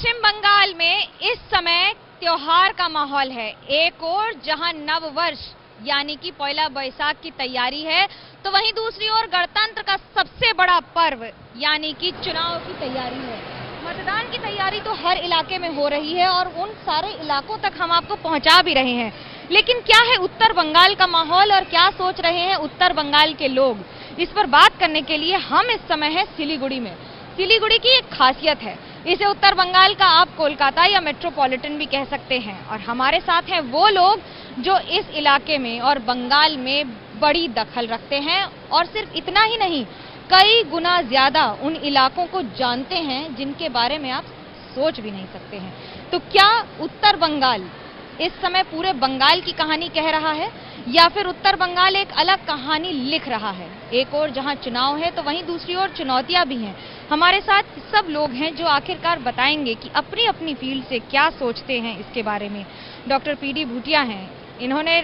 पश्चिम बंगाल में इस समय त्योहार का माहौल है। एक ओर जहां नव वर्ष यानी कि पहला बैसाख की तैयारी है, तो वहीं दूसरी ओर गणतंत्र का सबसे बड़ा पर्व यानी कि चुनाव की तैयारी है। मतदान की तैयारी तो हर इलाके में हो रही है और उन सारे इलाकों तक हम आपको पहुंचा भी रहे हैं। लेकिन क्या है उत्तर बंगाल का माहौल और क्या सोच रहे हैं उत्तर बंगाल के लोग, इस पर बात करने के लिए हम इस समय हैं सिलीगुड़ी में। सिलीगुड़ी की एक खासियत है, इसे उत्तर बंगाल का आप कोलकाता या मेट्रोपॉलिटन भी कह सकते हैं। और हमारे साथ हैं वो लोग जो इस इलाके में और बंगाल में बड़ी दखल रखते हैं और सिर्फ इतना ही नहीं, कई गुना ज्यादा उन इलाकों को जानते हैं जिनके बारे में आप सोच भी नहीं सकते हैं। तो क्या उत्तर बंगाल इस समय पूरे बंगाल की कहानी कह रहा है या फिर उत्तर बंगाल एक अलग कहानी लिख रहा है? एक ओर जहां चुनाव है तो वहीं दूसरी ओर चुनौतियां भी हैं। हमारे साथ सब लोग हैं जो आखिरकार बताएंगे कि अपनी अपनी फील्ड से क्या सोचते हैं इसके बारे में। डॉक्टर पीडी भूटिया हैं, इन्होंने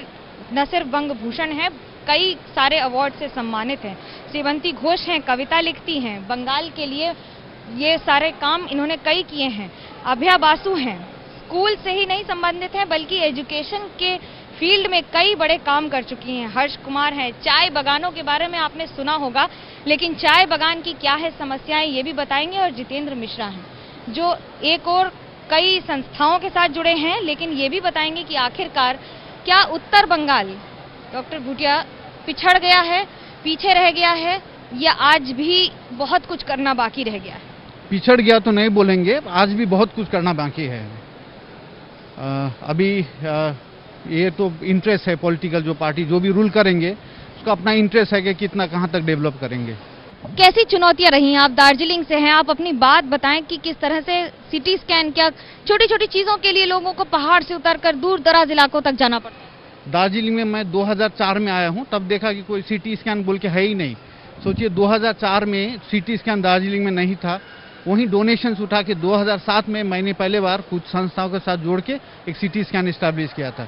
न सिर्फ बंग भूषण है, कई सारे अवार्ड से सम्मानित हैं। सेवंती घोष हैं, कविता लिखती हैं, बंगाल के लिए ये सारे काम इन्होंने कई किए हैं। अभया बासु हैं, स्कूल से ही नहीं संबंधित हैं बल्कि एजुकेशन के फील्ड में कई बड़े काम कर चुकी हैं। हर्ष कुमार हैं, चाय बागानों के बारे में आपने सुना होगा, लेकिन चाय बागान की क्या है समस्याएं ये भी बताएंगे। और जितेंद्र मिश्रा हैं जो एक और कई संस्थाओं के साथ जुड़े हैं, लेकिन ये भी बताएंगे कि आखिरकार क्या उत्तर बंगाल, डॉक्टर भूटिया, पिछड़ गया है, पीछे रह गया है या आज भी बहुत कुछ करना बाकी रह गया है? पिछड़ गया तो नहीं बोलेंगे, आज भी बहुत कुछ करना बाकी है। अभी ये तो इंटरेस्ट है पॉलिटिकल, जो पार्टी जो भी रूल करेंगे उसका अपना इंटरेस्ट है कि कितना कहां तक डेवलप करेंगे। कैसी चुनौतियां रही हैं? आप दार्जिलिंग से हैं, आप अपनी बात बताएं कि किस तरह से सिटी स्कैन, क्या छोटी छोटी चीजों के लिए लोगों को पहाड़ से उतरकर दूर दराज इलाकों तक जाना पड़ता है? दार्जिलिंग में मैं 2004 में आया हूं, तब देखा कि कोई सिटी स्कैन बोल के है ही नहीं। सोचिए 2004 में सिटी स्कैन दार्जिलिंग में नहीं था। वहीं डोनेशंस उठा के 2007 में मैंने पहले बार कुछ संस्थाओं के साथ जोड़ के एक सिटी स्कैन एस्टैब्लिश किया था।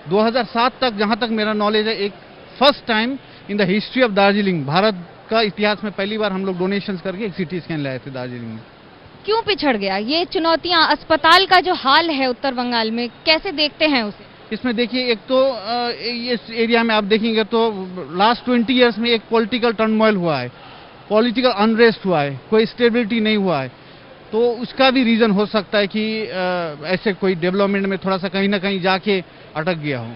2007 तक जहां तक मेरा नॉलेज है, एक first time in the history of Darjeeling, Bharat का इतिहास में पहली बार हम लोग डोनेशंस करके एक सिटी स्कैन लाए थे दार्जिलिंग में। क्यों पिछड़ गया ये चुनौतियां? अस्पताल का जो हाल है उत्तर बंगाल में, कैसे देखते हैं उसे? इसमें देखिए, एक तो इस एरिया में आप देखेंगे तो लास्ट 20 ईयर्स में एक पॉलिटिकल टर्मोइल हुआ है, पॉलिटिकल अनरेस्ट हुआ है, कोई स्टेबिलिटी नहीं हुआ है। तो उसका भी रीजन हो सकता है कि ऐसे कोई डेवलपमेंट में थोड़ा सा कहीं ना कहीं जाके अटक गया हो।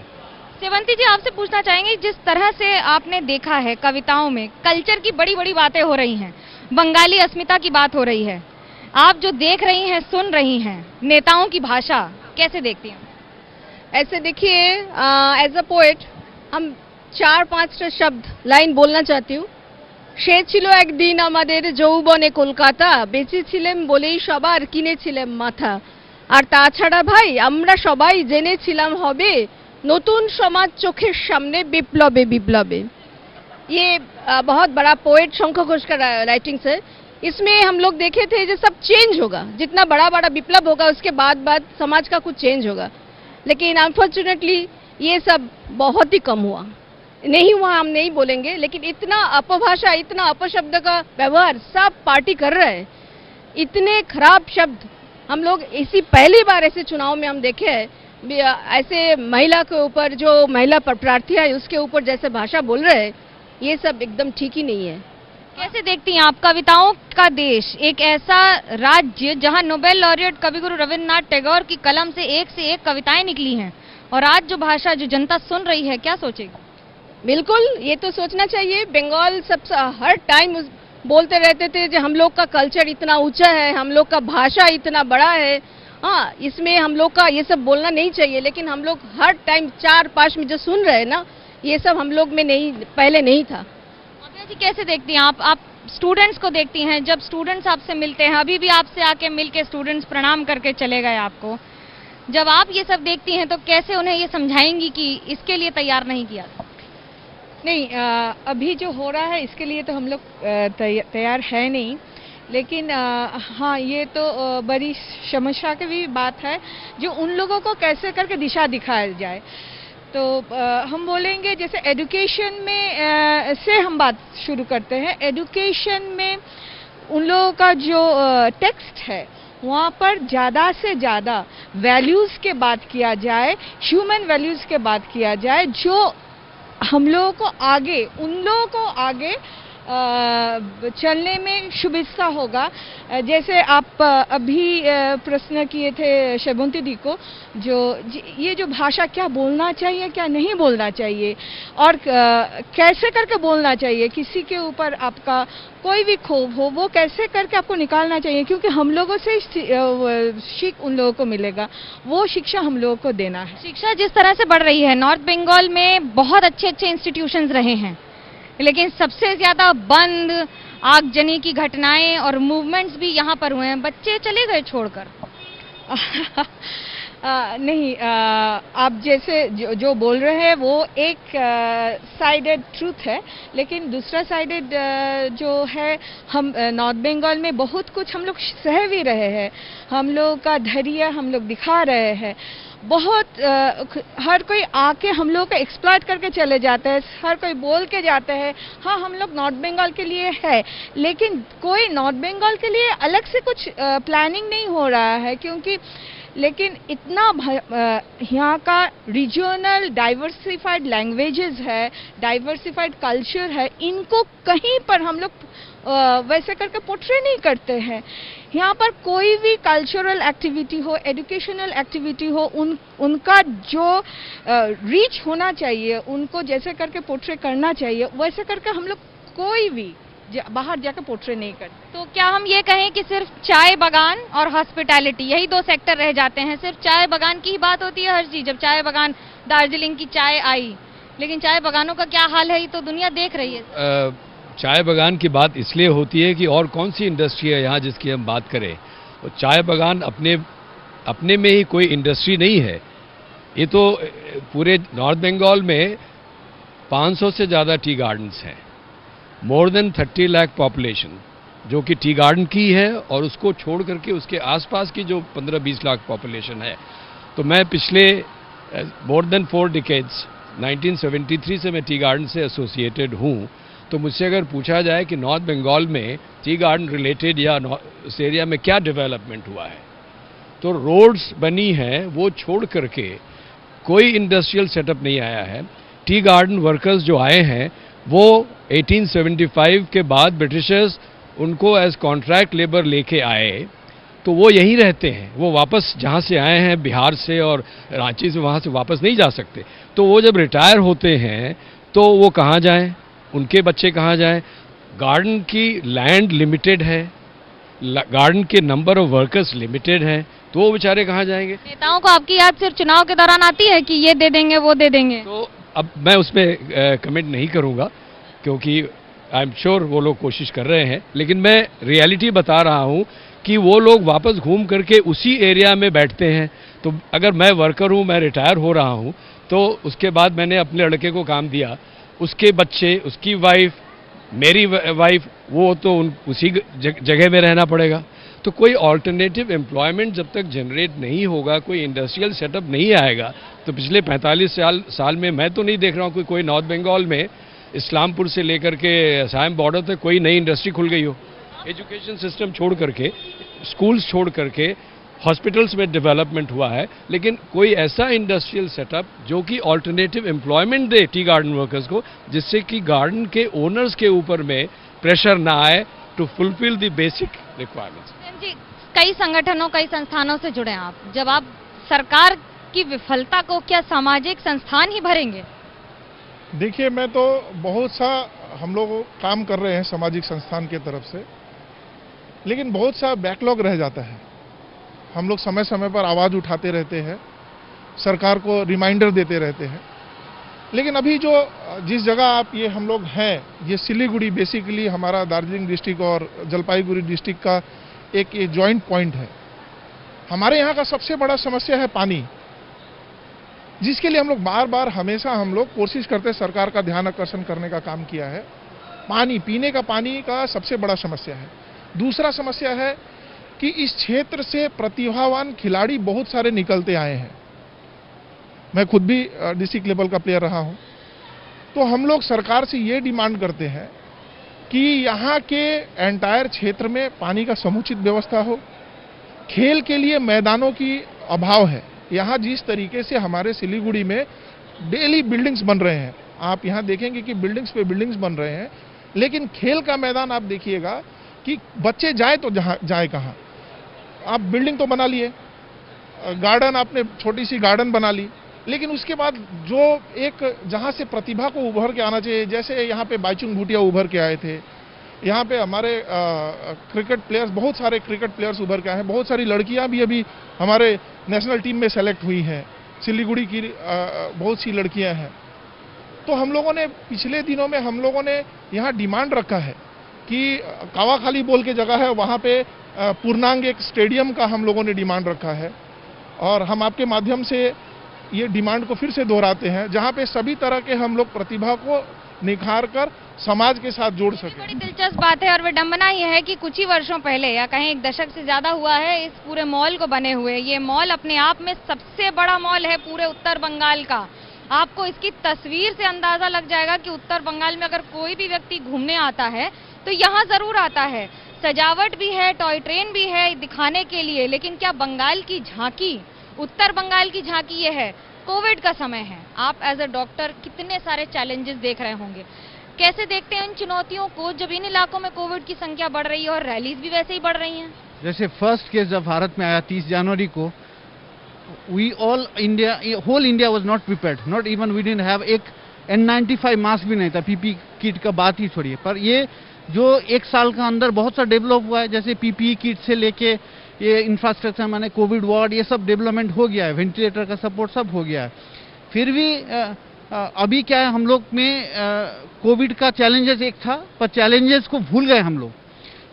सेवंती जी, आपसे पूछना चाहेंगे, जिस तरह से आपने देखा है कविताओं में कल्चर की बड़ी बड़ी बातें हो रही हैं, बंगाली अस्मिता की बात हो रही है, आप जो देख रही हैं, सुन रही हैं, नेताओं की भाषा कैसे देखती हैं? ऐसे देखिए, एज अ पोएट हम 4-5 शब्द लाइन बोलना चाहती हूँ। সে ছিল একদিন আমাদের যৌবনে কলকাতা, বেঁচেছিলাম বলেই সবার কিনেছিলাম মাথা। আর তাছাড়া ভাই আমরা সবাই জেনেছিলাম হবে নতুন সমাজ চোখের সামনে বিপ্লবে বিপ্লবে। ये बहुत बड़ा पोएट शंकर घोष का राइटिंग्स है। इसमें हम लोग देखे थे जो सब चेंज होगा, जितना बड़ा बड़ा विप्लव होगा उसके बाद समाज का कुछ चेंज होगा, लेकिन अनफॉर्चुनेटली ये सब बहुत ही कम हुआ। नहीं हुआ हम नहीं बोलेंगे, लेकिन इतना अपभाषा, इतना अपशब्द का व्यवहार सब पार्टी कर रहे हैं। इतने खराब शब्द हम लोग इसी पहली बार ऐसे चुनाव में हम देखे हैं। ऐसे महिला के ऊपर, जो महिला प्रार्थी है उसके ऊपर जैसे भाषा बोल रहे हैं, ये सब एकदम ठीक ही नहीं है। कैसे देखती हैं आप? कविताओं का देश, एक ऐसा राज्य जहां नोबेल लॉरिएट कविगुरु रविन्द्रनाथ टैगोर की कलम से एक कविताएं निकली हैं, और आज जो भाषा, जो जनता सुन रही है, क्या सोचेगी? बिल्कुल, ये तो सोचना चाहिए। बंगाल सब हर टाइम बोलते रहते थे कि हम लोग का कल्चर इतना ऊंचा है, हम लोग का भाषा इतना बड़ा है। हाँ, इसमें हम लोग का ये सब बोलना नहीं चाहिए, लेकिन हम लोग हर टाइम 4-5 में जो सुन रहे हैं ना, ये सब हम लोग में नहीं, पहले नहीं था। अभया जी, कैसे देखती हैं आप स्टूडेंट्स को देखती हैं, जब स्टूडेंट्स आपसे मिलते हैं, अभी भी आपसे आके मिल के स्टूडेंट्स प्रणाम करके चले गए आपको, जब आप ये सब देखती हैं तो कैसे उन्हें ये समझाएंगी कि इसके लिए तैयार नहीं किया? नहीं, अभी जो हो रहा है इसके लिए तो हम लोग तैयार है नहीं, लेकिन हाँ, ये तो बड़ी समस्या की भी बात है जो उन लोगों को कैसे करके दिशा दिखाया जाए। तो हम बोलेंगे जैसे एजुकेशन में से हम बात शुरू करते हैं। एजुकेशन में उन लोगों का जो टेक्स्ट है वहाँ पर ज़्यादा से ज़्यादा वैल्यूज़ के बात किया जाए, ह्यूमन वैल्यूज़ के बात किया जाए, जो हम लोगों को आगे, उन लोगों को आगे चलने में सुविधा होगा। जैसे आप अभी प्रश्न किए थे शैबंती दी को, ये जो भाषा क्या बोलना चाहिए, क्या नहीं बोलना चाहिए, और कैसे करके बोलना चाहिए, किसी के ऊपर आपका कोई भी क्षोभ हो वो कैसे करके आपको निकालना चाहिए, क्योंकि हम लोगों से सीख उन लोगों को मिलेगा, वो शिक्षा हम लोगों को देना है। शिक्षा जिस तरह से बढ़ रही है, नॉर्थ बंगाल में बहुत अच्छे अच्छे इंस्टीट्यूशंस रहे हैं, लेकिन सबसे ज्यादा बंद, आगजनी की घटनाएं और मूवमेंट्स भी यहाँ पर हुए हैं। बच्चे चले गए छोड़कर। नहीं, आप जैसे जो बोल रहे हैं वो एक साइडेड ट्रूथ है, लेकिन दूसरा साइडेड जो है, हम नॉर्थ बंगाल में बहुत कुछ हम लोग सह भी रहे हैं, हम लोग का धैर्य हम लोग दिखा रहे हैं। बहुत हर कोई आके हम लोग का एक्सप्लॉइट करके चले जाते हैं, हर कोई बोल के जाते हैं हाँ हम लोग नॉर्थ बंगाल के लिए है, लेकिन कोई नॉर्थ बंगाल के लिए अलग से कुछ प्लानिंग नहीं हो रहा है, क्योंकि लेकिन इतना यहाँ का रीजनल डाइवर्सिफाइड लैंग्वेजेस है, डाइवर्सिफाइड कल्चर है, इनको कहीं पर हम लोग वैसे करके पोर्ट्रे नहीं करते हैं। यहाँ पर कोई भी कल्चरल एक्टिविटी हो, एजुकेशनल एक्टिविटी हो, उनका जो रीच होना चाहिए, उनको जैसे करके पोर्ट्रे करना चाहिए, वैसे करके हम लोग कोई भी बाहर जाकर पोर्ट्रे नहीं करते। तो क्या हम ये कहें कि सिर्फ चाय बागान और हॉस्पिटैलिटी, यही दो सेक्टर रह जाते हैं? सिर्फ चाय बागान की ही बात होती है हर चीज। जब चाय बागान, दार्जिलिंग की चाय आई, लेकिन चाय बागानों का क्या हाल है ये तो दुनिया देख रही है। चाय बागान की बात इसलिए होती है कि और कौन सी इंडस्ट्री है यहाँ जिसकी हम बात करें। तो चाय बागान अपने में ही कोई इंडस्ट्री नहीं है। ये तो पूरे नॉर्थ बंगाल में 500 से ज़्यादा टी गार्डन्स हैं, मोर देन 30 लाख पॉपुलेशन जो कि टी गार्डन की है, और उसको छोड़ करके उसके आसपास की जो 15-20 लाख पॉपुलेशन है। तो मैं पिछले मोर देन 4 डिकेड्स 1973 से मैं टी गार्डन से एसोसिएटेड हूँ। तो मुझसे अगर पूछा जाए कि नॉर्थ बंगाल में टी गार्डन रिलेटेड या उस एरिया में क्या डेवलपमेंट हुआ है, तो रोड्स बनी हैं, वो छोड़ करके कोई इंडस्ट्रियल सेटअप नहीं आया है। टी गार्डन वर्कर्स जो आए हैं वो 1875 के बाद ब्रिटिशर्स उनको एज कॉन्ट्रैक्ट लेबर लेके आए, तो वो यहीं रहते हैं। वो वापस जहाँ से आए हैं बिहार से और रांची से, वहाँ से वापस नहीं जा सकते। तो वो जब रिटायर होते हैं तो वो कहाँ जाएं, उनके बच्चे कहाँ जाएं? गार्डन की लैंड लिमिटेड है, गार्डन के नंबर ऑफ वर्कर्स लिमिटेड हैं, तो वो बेचारे कहाँ जाएंगे? नेताओं को आपकी याद सिर्फ चुनाव के दौरान आती है कि ये दे देंगे वो दे देंगे? तो अब मैं उस पर कमेंट नहीं करूँगा, क्योंकि आई एम श्योर वो लोग कोशिश कर रहे हैं, लेकिन मैं रियलिटी बता रहा हूँ कि वो लोग वापस घूम करके उसी एरिया में बैठते हैं। तो अगर मैं वर्कर हूँ, मैं रिटायर हो रहा हूँ, तो उसके बाद मैंने अपने लड़के को काम दिया, उसके बच्चे, उसकी वाइफ, मेरी वाइफ, वो तो उसी जगह में रहना पड़ेगा। तो कोई ऑल्टरनेटिव एम्प्लॉयमेंट जब तक जनरेट नहीं होगा, कोई इंडस्ट्रियल सेटअप नहीं आएगा, तो पिछले 45 साल में मैं तो नहीं देख रहा हूँ कि कोई नॉर्थ बंगाल में इस्लामपुर से लेकर के असम बॉर्डर तक कोई नई इंडस्ट्री खुल गई हो। एजुकेशन सिस्टम छोड़ करके, स्कूल्स छोड़ करके हॉस्पिटल्स में डेवलपमेंट हुआ है, लेकिन कोई ऐसा इंडस्ट्रियल सेटअप जो कि ऑल्टरनेटिव एम्प्लॉयमेंट दे टी गार्डन वर्कर्स को, जिससे कि गार्डन के ओनर्स के ऊपर में प्रेशर ना आए to fulfil the basic requirements. जी, कई संगठनों, कई संस्थानों से जुड़े हैं आप, जब आप सरकार की विफलता को क्या सामाजिक संस्थान ही भरेंगे? देखिए, मैं तो बहुत सा हम लोग काम कर रहे हैं सामाजिक संस्थान की तरफ से, लेकिन बहुत सा बैकलॉग रह जाता है। हम लोग समय समय पर आवाज़ उठाते रहते हैं, सरकार को रिमाइंडर देते रहते हैं, लेकिन अभी जिस जगह आप ये हम लोग हैं, ये सिलीगुड़ी बेसिकली हमारा दार्जिलिंग डिस्ट्रिक्ट और जलपाईगुड़ी डिस्ट्रिक्ट का एक ये जॉइंट पॉइंट है। हमारे यहाँ का सबसे बड़ा समस्या है पानी, जिसके लिए हम लोग बार बार हमेशा हम लोग कोशिश करते हैं, सरकार का ध्यान आकर्षण करने का काम किया है। पानी, पीने का पानी का सबसे बड़ा समस्या है। दूसरा समस्या है कि इस क्षेत्र से प्रतिभावान खिलाड़ी बहुत सारे निकलते आए हैं। मैं खुद भी डिस्ट्रिक्ट लेवल का प्लेयर रहा हूं। तो हम लोग सरकार से ये डिमांड करते हैं कि यहाँ के एंटायर क्षेत्र में पानी का समुचित व्यवस्था हो, खेल के लिए मैदानों की अभाव है। यहाँ जिस तरीके से हमारे सिलीगुड़ी में डेली बिल्डिंग्स बन रहे हैं, आप यहाँ देखेंगे कि बिल्डिंग्स पे बिल्डिंग्स बन रहे हैं, लेकिन खेल का मैदान आप देखिएगा कि बच्चे जाए तो जाए कहाँ। आप बिल्डिंग तो बना लिए, गार्डन आपने छोटी सी गार्डन बना ली, लेकिन उसके बाद जो एक जहाँ से प्रतिभा को उभर के आना चाहिए, जैसे यहाँ पे बाईचुंग भूटिया उभर के आए थे, यहाँ पे हमारे क्रिकेट प्लेयर्स, बहुत सारे क्रिकेट प्लेयर्स उभर के आए हैं, बहुत सारी लड़कियाँ भी अभी हमारे नेशनल टीम में सेलेक्ट हुई हैं, सिलीगुड़ी की बहुत सी लड़कियाँ हैं। तो हम लोगों ने पिछले दिनों में हम लोगों ने यहाँ डिमांड रखा है कि कावाखाली बोल के जगह है, वहाँ पे पूर्णांग एक स्टेडियम का हम लोगों ने डिमांड रखा है, और हम आपके माध्यम से ये डिमांड को फिर से दोहराते हैं, जहाँ पे सभी तरह के हम लोग प्रतिभा को निखार कर समाज के साथ जोड़ सकें। बड़ी दिलचस्प बात है और विडंबना ये है कि कुछ ही वर्षों पहले या कहीं एक दशक से ज्यादा हुआ है इस पूरे मॉल को बने हुए। ये मॉल अपने आप में सबसे बड़ा मॉल है पूरे उत्तर बंगाल का। आपको इसकी तस्वीर से अंदाजा लग जाएगा कि उत्तर बंगाल में अगर कोई भी व्यक्ति घूमने आता है तो यहाँ जरूर आता है। सजावट भी है, टॉय ट्रेन भी है दिखाने के लिए, लेकिन क्या बंगाल की झांकी, उत्तर बंगाल की झांकी ये है? कोविड का समय है, आप एज अ डॉक्टर कितने सारे चैलेंजेस देख रहे होंगे, कैसे देखते हैं इन चुनौतियों को जब इन इलाकों में कोविड की संख्या बढ़ रही है और रैलीज भी वैसे ही बढ़ रही हैं? जैसे फर्स्ट केस जब भारत में आया 30 जनवरी को, whole India was not prepared, not even we didn't have एक N95 मास्क भी नहीं था, पीपी किट का बात ही छोड़िए। पर ये जो एक साल का अंदर बहुत सा डेवलप हुआ है, जैसे पीपी किट से लेके ये इंफ्रास्ट्रक्चर, माने कोविड वार्ड, ये सब डेवलपमेंट हो गया है, वेंटिलेटर का सपोर्ट सब हो गया है। फिर भी अभी क्या है, हम लोग में कोविड का चैलेंजेस एक था, पर चैलेंजेस को भूल गए हम लोग।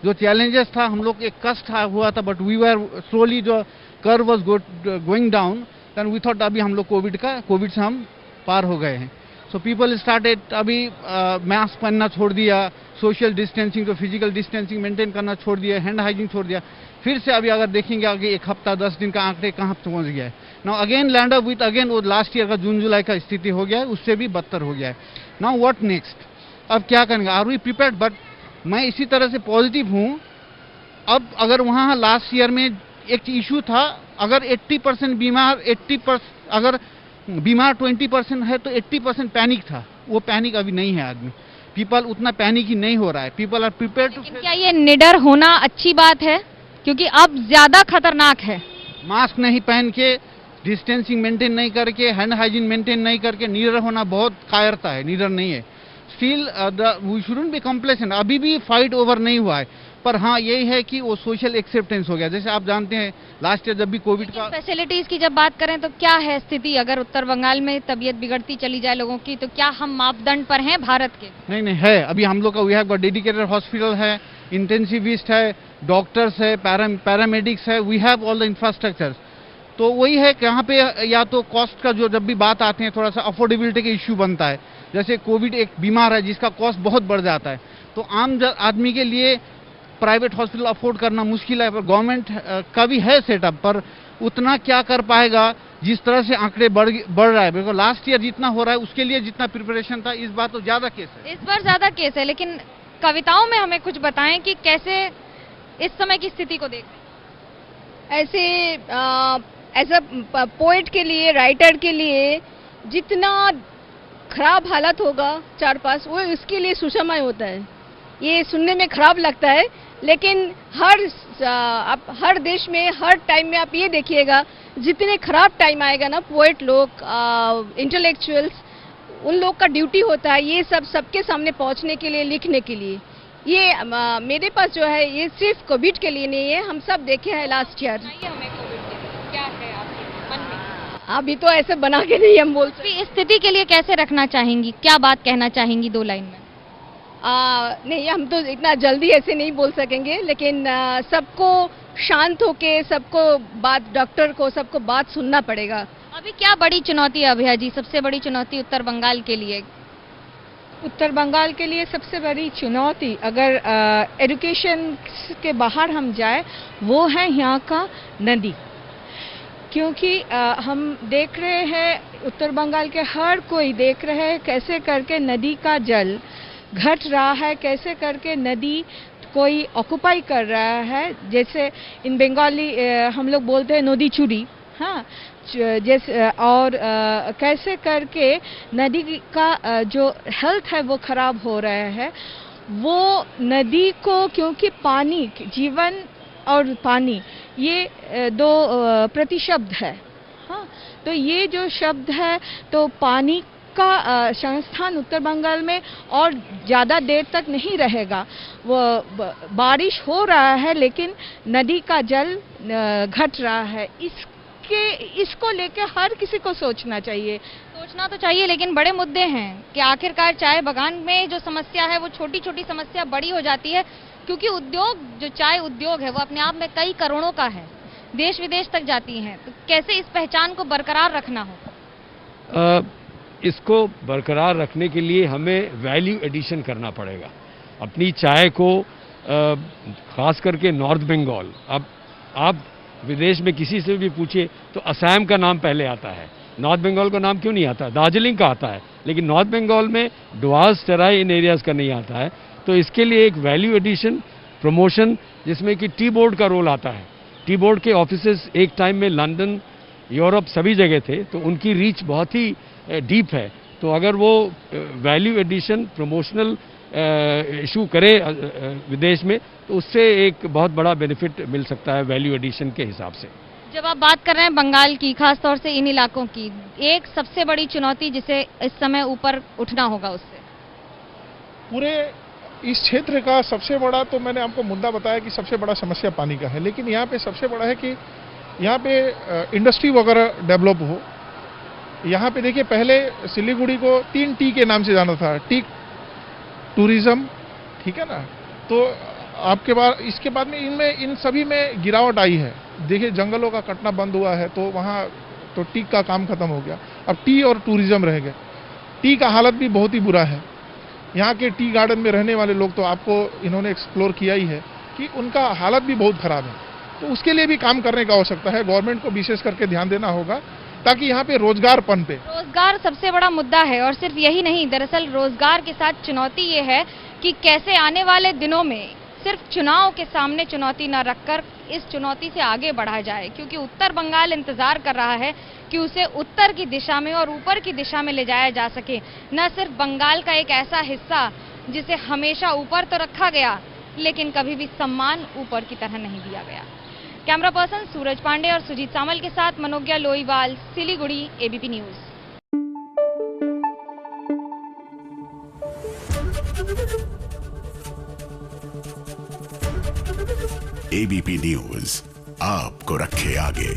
जो चैलेंजेस था, हम लोग एक कष्ट हुआ था, बट वी वर स्लोली, जो curve was going down, then we thought अभी हम लोग कोविड से हम पार हो गए हैं। सो पीपल स्टार्टेड, अभी मास्क पहनना छोड़ दिया, सोशल डिस्टेंसिंग, तो फिजिकल डिस्टेंसिंग मेंटेन करना छोड़ दिया, हैंड हाइजीन छोड़ दिया। फिर से अभी अगर देखेंगे आगे एक हफ्ता 10 दिन का आंकड़े कहाँ पहुंच गया है। Now again land up with again वो लास्ट ईयर का जून जुलाई का स्थिति हो गया है, उससे भी बदतर हो गया है। नाउ व्हाट नेक्स्ट, अब क्या करेंगे, आर वी प्रिपेयर्ड? बट मैं इसी तरह से पॉजिटिव हूँ। अब अगर वहाँ लास्ट ईयर में एक इशू था, अगर 80% बीमार, 80% अगर बीमार 20% है तो 80% पैनिक था। वो पैनिक अभी नहीं है आदमी, पीपल उतना पैनिक ही नहीं हो रहा है, पीपल आर प्रिपेयर्ड टू। क्या ये निडर होना अच्छी बात है, क्योंकि अब ज्यादा खतरनाक है? मास्क नहीं पहन के, डिस्टेंसिंग मेंटेन नहीं करके, हैंड हाइजीन मेंटेन नहीं करके निडर होना बहुत कायरता है, निडर नहीं है। Still we shouldn't be complacent, अभी भी फाइट ओवर नहीं हुआ है, पर हाँ यही है कि वो सोशल एक्सेप्टेंस हो गया। जैसे आप जानते हैं लास्ट ईयर जब भी कोविड का फैसिलिटीज की जब बात करें तो क्या है स्थिति? अगर उत्तर बंगाल में तबीयत बिगड़ती चली जाए लोगों की, तो क्या हम मापदंड पर हैं भारत के? नहीं है, अभी हम लोग का वी हैव डेडिकेटेड हॉस्पिटल है, इंटेंसिविस्ट है, डॉक्टर्स है, पैरामेडिक्स है, we have all the infrastructure. तो वही है कि यहाँ पे या तो कॉस्ट का जो जब भी बात आते हैं थोड़ा सा अफोर्डेबिलिटी का इश्यू बनता है। जैसे कोविड एक बीमार है जिसका कॉस्ट बहुत बढ़ जाता है, तो आम आदमी के लिए प्राइवेट हॉस्पिटल अफोर्ड करना मुश्किल है। पर गवर्नमेंट का भी है सेटअप, पर उतना क्या कर पाएगा जिस तरह से आंकड़े बढ़ रहा है। बिकॉज लास्ट ईयर जितना हो रहा है उसके लिए जितना प्रिपरेशन था, इस बार तो ज्यादा केस है। इस बार ज्यादा केस है, लेकिन कविताओं में हमें कुछ बताएं कि कैसे इस समय की स्थिति को देख ऐसे एज अ पोएट के लिए, राइटर के लिए जितना खराब हालत होगा 4-5, वो इसके लिए सुषमय होता है। ये सुनने में खराब लगता है, लेकिन हर देश में हर टाइम में आप ये देखिएगा, जितने खराब टाइम आएगा ना, पोएट लोग, इंटेलेक्चुअल्स, उन लोग का ड्यूटी होता है ये सब सबके सामने पहुंचने के लिए, लिखने के लिए। ये मेरे पास जो है ये सिर्फ कोविड के लिए नहीं है, हम सब देखे हैं लास्ट ईयर। क्या है आपके मन में? अभी तो ऐसे बना के नहीं हम बोल सकते। इस स्थिति के लिए कैसे रखना चाहेंगी, क्या बात कहना चाहेंगी 2 लाइन में? नहीं, हम तो इतना जल्दी ऐसे नहीं बोल सकेंगे, लेकिन सबको शांत होके, सबको बात, डॉक्टर को सबको बात सुनना पड़ेगा। अभी क्या बड़ी चुनौती है अभया जी, सबसे बड़ी चुनौती उत्तर बंगाल के लिए? उत्तर बंगाल के लिए सबसे बड़ी चुनौती, अगर एजुकेशन के बाहर हम जाए, वो है यहाँ का नदी। क्योंकि हम देख रहे हैं, उत्तर बंगाल के हर कोई देख रहे हैं कैसे करके नदी का जल घट रहा है, कैसे करके नदी कोई ऑक्युपाई कर रहा है, जैसे इन बंगाली हम लोग बोलते हैं नदी चूड़ी, हाँ, जैसे और कैसे करके नदी का जो हेल्थ है वो खराब हो रहा है। वो नदी को, क्योंकि पानी, जीवन और पानी ये दो प्रतिशब्द है, हाँ, तो ये जो शब्द है तो पानी का संस्थान उत्तर बंगाल में और ज़्यादा देर तक नहीं रहेगा। वो बारिश हो रहा है लेकिन नदी का जल घट रहा है। इसको लेके हर किसी को सोचना चाहिए। सोचना तो चाहिए, लेकिन बड़े मुद्दे हैं कि आखिरकार चाय बागान में जो समस्या है वो छोटी छोटी समस्या बड़ी हो जाती है, क्योंकि उद्योग, जो चाय उद्योग है वो अपने आप में कई करोड़ों का है, देश विदेश तक जाती है। तो कैसे इस पहचान को बरकरार रखना हो? इसको बरकरार रखने के लिए हमें वैल्यू एडिशन करना पड़ेगा। अपनी चाय को खास करके नॉर्थ बंगाल, अब आप विदेश में किसी से भी पूछिए तो असम का नाम पहले आता है, नॉर्थ बंगाल का नाम क्यों नहीं आता? दार्जिलिंग का आता है, लेकिन नॉर्थ बंगाल में डुआस, तराई, इन एरियाज़ का नहीं आता है। तो इसके लिए एक वैल्यू एडिशन, प्रमोशन, जिसमें कि टी बोर्ड का रोल आता है। टी बोर्ड के ऑफिसेस एक टाइम में लंदन, यूरोप सभी जगह थे, तो उनकी रीच बहुत ही डीप है। तो अगर वो वैल्यू एडिशन, प्रमोशनल इशू करे विदेश में, तो उससे एक बहुत बड़ा बेनिफिट मिल सकता है वैल्यू एडिशन के हिसाब से। जब आप बात कर रहे हैं बंगाल की, खास तौर से इन इलाकों की, एक सबसे बड़ी चुनौती जिसे इस समय ऊपर उठना होगा, उससे पूरे इस क्षेत्र का सबसे बड़ा, तो मैंने आपको मुद्दा बताया कि सबसे बड़ा समस्या पानी का है, लेकिन यहाँ पे सबसे बड़ा है कि यहाँ पे इंडस्ट्री वगैरह डेवलप हो। यहाँ पे देखिए, पहले सिलीगुड़ी को 3 टी के नाम से जाना था, टी टूरिज्म, ठीक है ना। तो आपके बाद, इसके बाद में इन सभी में गिरावट आई है। देखिए, जंगलों का कटना बंद हुआ है, तो वहाँ तो टी का काम खत्म हो गया, अब टी और टूरिज्म रह गए। टी का हालत भी बहुत ही बुरा है। यहाँ के टी गार्डन में रहने वाले लोग, तो आपको इन्होंने एक्सप्लोर किया ही है कि उनका हालत भी बहुत खराब है। तो उसके लिए भी काम करने की आवश्यकता है। गवर्नमेंट को विशेष करके ध्यान देना होगा ताकि यहाँ पे रोजगार पनपे। रोजगार सबसे बड़ा मुद्दा है, और सिर्फ यही नहीं, दरअसल रोजगार के साथ चुनौती ये है कि कैसे आने वाले दिनों में सिर्फ चुनाव के सामने चुनौती न रखकर इस चुनौती से आगे बढ़ा जाए, क्योंकि उत्तर बंगाल इंतजार कर रहा है कि उसे उत्तर की दिशा में और ऊपर की दिशा में ले जाया जा सके। न सिर्फ बंगाल का एक ऐसा हिस्सा जिसे हमेशा ऊपर तो रखा गया, लेकिन कभी भी सम्मान ऊपर की तरह नहीं दिया गया। कैमरा पर्सन सूरज पांडे और सुजीत सामल के साथ Manogya Loiwal, Siliguri, ABP news. ABP news आपको रखे आगे।